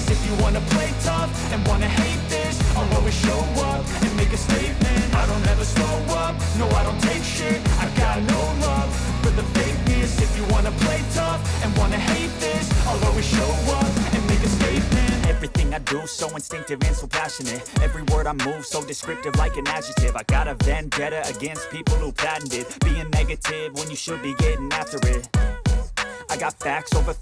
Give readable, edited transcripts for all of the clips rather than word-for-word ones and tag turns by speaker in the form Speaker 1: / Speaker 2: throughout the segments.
Speaker 1: fakeness. If you wanna play tough and wanna hate this, I'll always show up and make a statement. I don't ever slow up, no I don't take shit. I got no love for the fakeness. If you wanna play tough and wanna hate this, I'll always show up and make a statement. Everything I do so instinctive and so passionate. Every word I move so descriptive like an adjective. I got a vendetta against people who patented being negative when you should be getting after it. I got facts over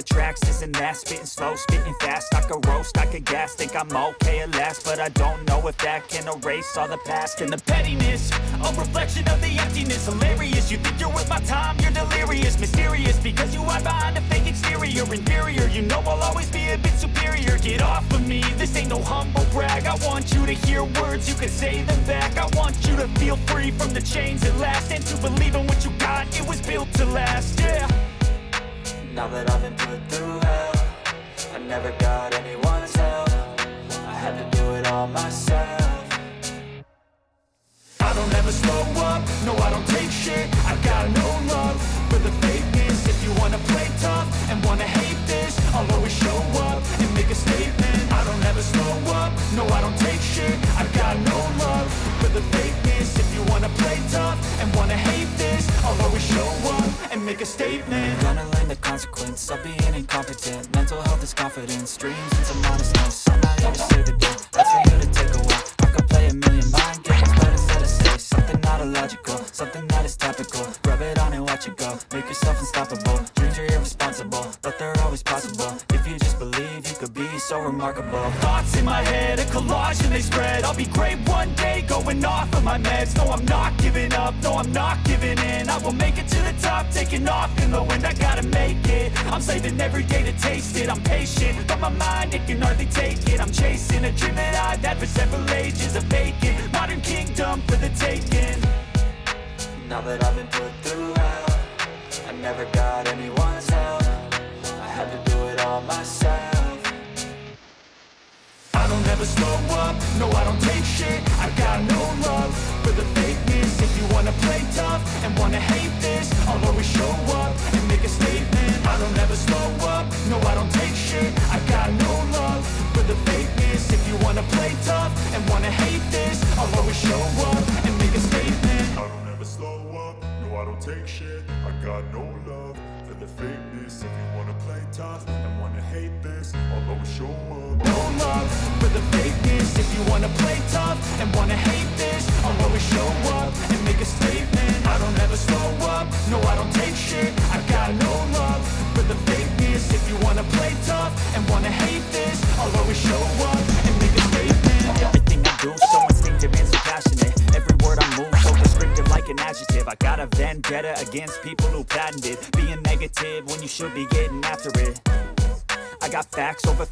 Speaker 1: tracks, this and that. Spitting slow, spitting fast, I could roast, I could gas. Think I'm okay at last, but I don't know if that can erase all the past. And the pettiness, a reflection of the emptiness. Hilarious, you think you're worth my time, you're delirious. Mysterious, because you hide behind a fake exterior. Inferior, you know I'll always be a bit superior. Get off of me, this ain't no humble brag. I want you to hear words, you can say them back. I want you to feel free from the chains at last, and to believe in what you got, it was built to last, yeah.
Speaker 2: Now that I've been put through hell, I never got anyone's help. I had to do it all myself.
Speaker 1: I don't ever slow up, no I don't take shit. I got no love for the fakeness. If you wanna play tough and wanna hate this, I'll always show up and make a statement. I don't ever slow up, no I don't take shit. I got no love for the fakeness. If you wanna play tough and wanna hate this, I'll always show up and make a statement.
Speaker 2: Gonna learn the consequence of being incompetent. Mental health is confidence, dreams and some honestness. I'm not here to save the day, that's for you to take away. I could play a million mind games, but instead I say something not illogical, something that is topical. Rub it on and watch it go, make yourself unstoppable. Dreams are irresponsible, but they're always possible. If you just believe, you could be so remarkable.
Speaker 1: Thoughts in my head, a collage and they spread. I'll be great one day, going off of my meds. No, I'm not giving up, no, I'm not giving in. I will make it to the top, taking off in the wind. I gotta make it, I'm saving every day to taste it. I'm patient, but my mind, it can hardly take it. I'm chasing a dream that I've had for several ages. A vacant, modern kingdom for the taking.
Speaker 2: Now that I've been put through hell, I never got anyone's help. I had to do it all myself.
Speaker 1: I don't ever slow up, no I don't take shit. I got no love for the fakeness. If you wanna play tough and wanna hate this, I'll always show up and make a statement. I don't ever slow up, no I don't take shit. I got no love for the fakeness. If you wanna play tough and wanna hate this, I'll always show up and make a statement.
Speaker 3: I don't ever slow up, no I don't take shit. I got no love for the fakeness. If you wanna play tough and wanna hate this, I'll always show up.
Speaker 1: No love for the fakeness. If you wanna play tough and wanna hate this, I'll always show up and make a statement. I don't ever slow up, no I don't take shit. I got no love for the fakeness. If you wanna play tough and wanna hate this, I'll always show up and make a statement. Everything I do so instinctive and so passionate. Every word I move so descriptive like an adjective. I got a vendetta against people who patented being negative when you should be getting after it. I got facts over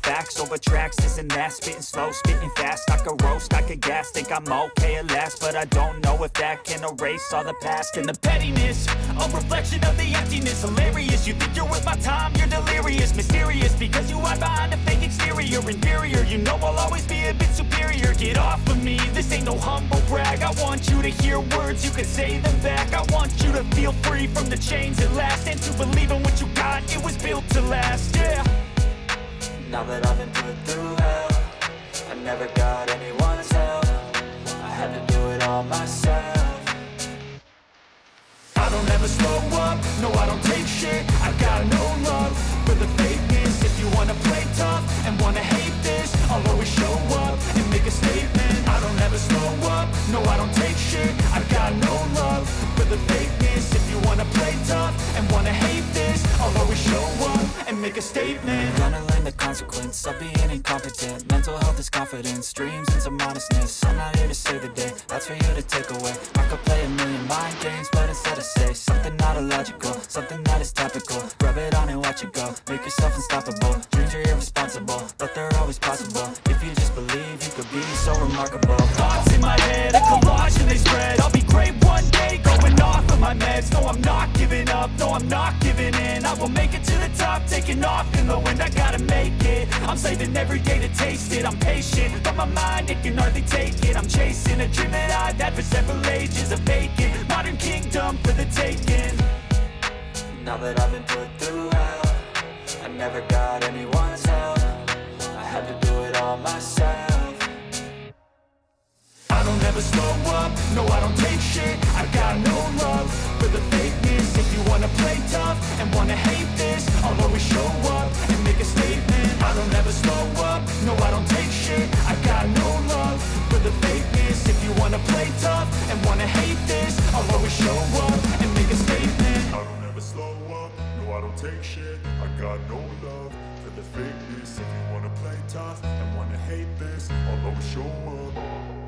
Speaker 1: tracks, this and that. Spitting slow, spitting fast, I could roast, I could gas. Think I'm okay at last, but I don't know if that can erase all the past. And the pettiness, a reflection of the emptiness. Hilarious, you think you're worth my time, you're delirious. Mysterious, because you hide behind a fake exterior. Inferior, you know I'll always be a bit superior. Get off of me, this ain't no humble brag. I want you to hear words, you can say them back. I want you to feel free from the chains at last, and to believe in what you got, it was built to last, yeah.
Speaker 2: Now that I've been put through hell, I never got anyone's help. I had to do it all myself.
Speaker 1: I don't ever slow up, no I don't take shit. I got no love for the fakeness. If you wanna play tough and wanna hate this, I'll always show up and make a statement. I don't ever slow up, no I don't take shit. I got no love for the fakeness. If you wanna play tough and wanna hate this, I'll always show up and make a statement.
Speaker 2: Gonna learn the consequence of being incompetent. Mental health is confidence, dreams and some honestness. I'm not here to save the day, that's for you to take away. I could play a million mind games, but instead I say something not illogical, something that is topical. Rub it on and watch it go, make yourself unstoppable. Dreams are irresponsible, but they're always possible. If you just believe, you could be so remarkable.
Speaker 1: Thoughts in my head, a collage and they spread. I'll be great one day, going off of my meds. No, I'm not giving up, no, I'm not giving in. I will make it to the top, taking off in the wind. I gotta make it, I'm saving every day to taste it. I'm patient, but my mind, it can hardly take it. I'm chasing a dream that I've had for several ages. A vacant, modern kingdom for the taking.
Speaker 2: Now that I've been put through hell, I never got anyone's help. it all myself.
Speaker 1: I don't ever slow up, no I don't take shit. I got no love for the fakeness. If you wanna play tough and wanna hate this, I'll always show up and make a statement. I don't ever slow up, no I don't take shit. I got no love for the fakeness. If you wanna play tough and wanna hate this, I'll always show up and make a statement.
Speaker 3: I don't ever slow up, no I don't take shit. I got no love for the fakeness. If you wanna play tough and wanna hate this, I'll always show up.